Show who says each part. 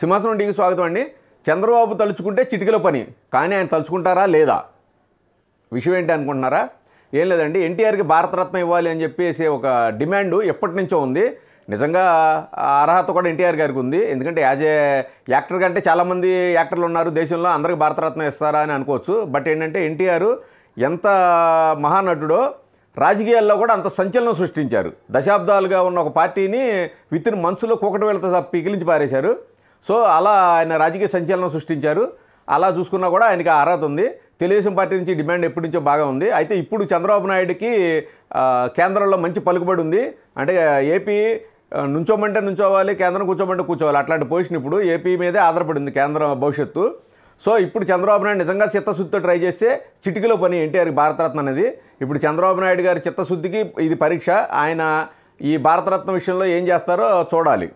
Speaker 1: సింహాసనం టీవీకి స్వాగతం అండి. చంద్రబాబు తలుచుకుంటే చిటికలో పని, కానీ ఆయన తలుచుకుంటారా లేదా? విషయం ఏంటి అనుకుంటున్నారా? ఏం లేదండి, ఎన్టీఆర్కి భారతరత్న ఇవ్వాలి అని చెప్పేసి ఒక డిమాండ్ ఎప్పటి నుంచో ఉంది. నిజంగా అర్హత కూడా ఎన్టీఆర్ గారికి ఉంది. ఎందుకంటే యాజ్ ఏ యాక్టర్ కంటే చాలామంది యాక్టర్లు ఉన్నారు దేశంలో, అందరికి భారతరత్న ఇస్తారా అని అనుకోవచ్చు. బట్ ఏంటంటే ఎన్టీఆర్ ఎంత మహానటుడో రాజకీయాల్లో కూడా అంత సంచలనం సృష్టించారు. దశాబ్దాలుగా ఉన్న ఒక పార్టీని వితిన్ మంత్స్లో కూకటి వేళతో పిగిలించి పారేశారు. సో అలా ఆయన రాజకీయ సంచలనం సృష్టించారు. అలా చూసుకున్నా కూడా ఆయనకి అర్హత ఉంది. తెలుగుదేశం పార్టీ నుంచి డిమాండ్ ఎప్పటి నుంచో బాగా ఉంది. అయితే ఇప్పుడు చంద్రబాబు నాయుడుకి కేంద్రంలో మంచి పలుకుబడి ఉంది. అంటే ఏపీ నుంచోమంటే నుంచోవాలి, కేంద్రం కూర్చోమంటే కూర్చోవాలి, అట్లాంటి పొజిషన్ ఇప్పుడు ఏపీ మీదే ఆధారపడింది కేంద్రం భవిష్యత్తు. సో ఇప్పుడు చంద్రబాబు నాయుడు నిజంగా చిత్తశుద్ధితో ట్రై చేస్తే చిటికలో పని ఎన్టీఆర్కి భారతరత్న అనేది. ఇప్పుడు చంద్రబాబు నాయుడు గారి చిత్తశుద్ధికి ఇది పరీక్ష. ఆయన ఈ భారతరత్న విషయంలో ఏం చేస్తారో చూడాలి.